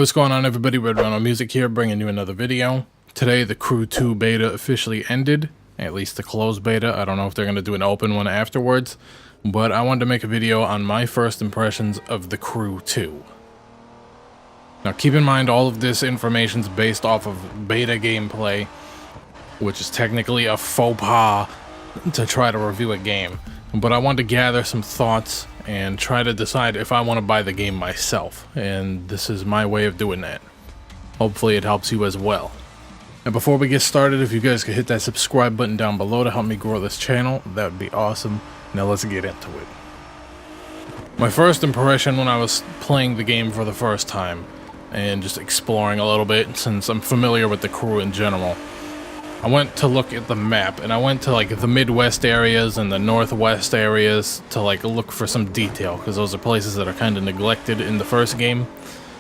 what's going on, everybody? Red Rhino Music here, bringing you another video. Today, the Crew 2 beta officially ended, at least the closed beta. I don't know if they're going to do an open one afterwards, but I wanted to make a video on my first impressions of the Crew 2. Now, keep in mind, all of this information is based off of beta gameplay, which is technically a faux pas to try to review a game. But I wanted to gather some thoughts and try to decide if I want to buy the game myself, and this is my way of doing that. Hopefully it helps you as well. And before we get started, if you guys could hit that subscribe button down below to help me grow this channel, that would be awesome. Now let's get into it. My first impression when I was playing the game for the first time, and just exploring a little bit since I'm familiar with the Crew in general, I went to look at the map, and I went to like the Midwest areas and the Northwest areas to like look for some detail, because those are places that are kind of neglected in the first game,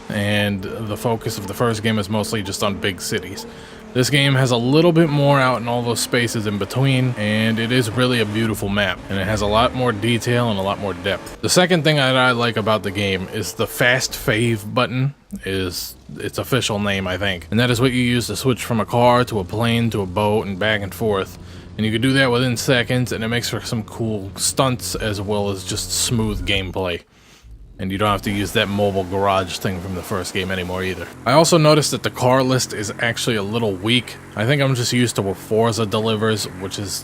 and the focus of the first game is mostly just on big cities. This game has a little bit more out in all those spaces in between, and it is really a beautiful map, and it has a lot more detail and a lot more depth. The second thing that I like about the game is the fast fave button is its official name, I think, and that is what you use to switch from a car to a plane to a boat and back and forth, and you can do that within seconds, and it makes for some cool stunts as well as just smooth gameplay. And you don't have to use that mobile garage thing from the first game anymore either. I also noticed that the car list is actually a little weak. I think I'm just used to what Forza delivers, which is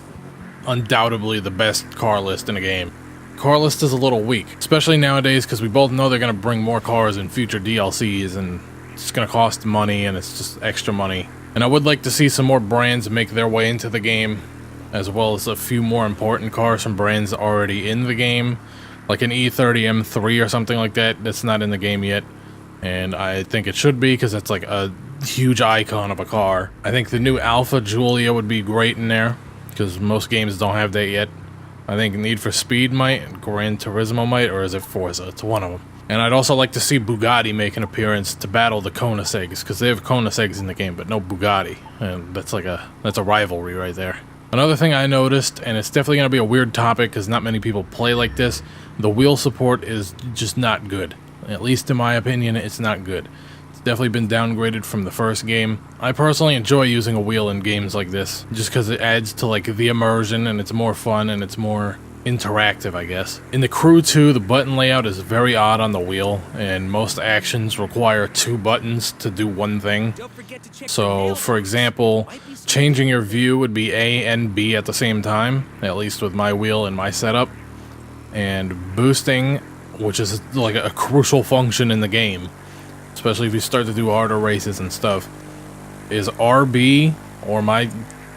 undoubtedly the best car list in a game. Car list is a little weak, especially nowadays, because we both know they're going to bring more cars in future DLCs, and it's going to cost money, and it's just extra money. And I would like to see some more brands make their way into the game, as well as a few more important cars from brands already in the game, like an E30 M3 or something like that that's not in the game yet, and I think it should be, because it's like a huge icon of a car. I think the new Alfa Giulia would be great in there, because most games don't have that yet. I think Need for Speed might, Gran Turismo might, or is it Forza? It's one of them. And I'd also like to see Bugatti make an appearance to battle the Koenigseggs, because they have Koenigseggs in the game, but no Bugatti, and that's a rivalry right there. Another thing I noticed, and it's definitely going to be a weird topic because not many people play like this, the wheel support is just not good. At least in my opinion, it's not good. It's definitely been downgraded from the first game. I personally enjoy using a wheel in games like this, just because it adds to like the immersion, and it's more fun, and it's more interactive, I guess. In the Crew 2, the button layout is very odd on the wheel, and most actions require 2 buttons to do one thing. So, for example, changing your view would be A and B at the same time, at least with my wheel and my setup. And boosting, which is like a crucial function in the game, especially if you start to do harder races and stuff, is RB or my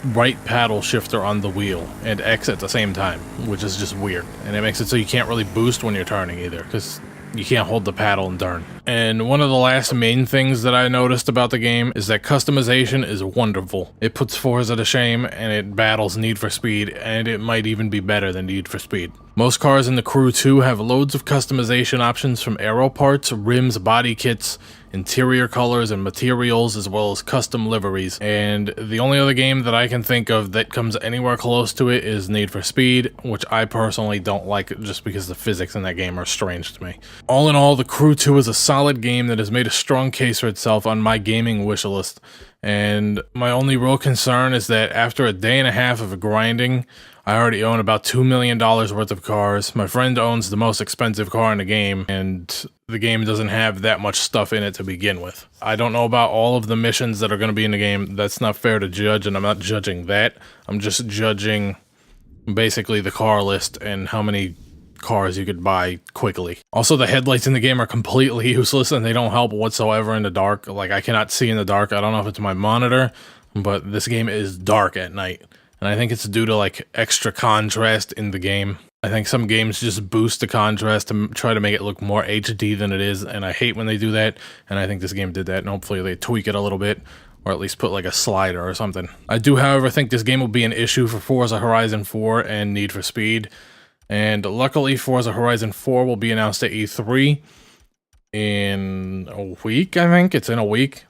right paddle shifter on the wheel, and X at the same time, which is just weird. And it makes it so you can't really boost when you're turning either, because you can't hold the paddle and turn. And one of the last main things that I noticed about the game is that customization is wonderful. It puts Forza to shame, and it battles Need for Speed, and it might even be better than Need for Speed. Most cars in the Crew 2 have loads of customization options, from aero parts, rims, body kits, interior colors and materials, as well as custom liveries. And the only other game that I can think of that comes anywhere close to it is Need for Speed, which I personally don't like just because the physics in that game are strange to me. All in all, the Crew 2 is a solid game that has made a strong case for itself on my gaming wish list. And my only real concern is that after a day and a half of grinding, I already own about $2 million worth of cars. My friend owns the most expensive car in the game, and the game doesn't have that much stuff in it to begin with. I don't know about all of the missions that are going to be in the game. That's not fair to judge, and I'm not judging that. I'm just judging basically the car list and how many cars you could buy quickly. Also, the headlights in the game are completely useless, and they don't help whatsoever in the dark. Like, I cannot see in the dark. I don't know if it's my monitor, but this game is dark at night. And I think it's due to like extra contrast in the game. I think some games just boost the contrast to try to make it look more HD than it is, and I hate when they do that, and I think this game did that, and hopefully they tweak it a little bit, or at least put like a slider or something. I do, however, think this game will be an issue for Forza Horizon 4 and Need for Speed, and luckily Forza Horizon 4 will be announced at E3 in a week, I think. It's in a week.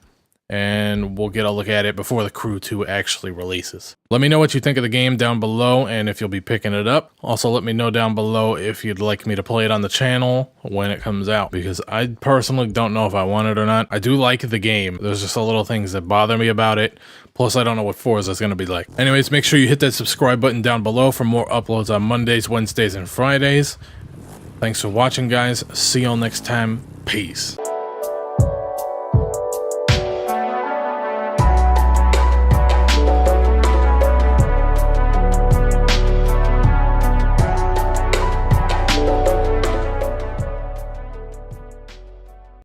and we'll get a look at it before the Crew 2 actually releases. Let me know what you think of the game down below and if you'll be picking it up. Also, let me know down below if you'd like me to play it on the channel when it comes out, because I personally don't know if I want it or not. I do like the game. There's just a little things that bother me about it. Plus, I don't know what Forza is going to be like. Anyways, make sure you hit that subscribe button down below for more uploads on Mondays, Wednesdays, and Fridays. Thanks for watching, guys. See y'all next time. Peace.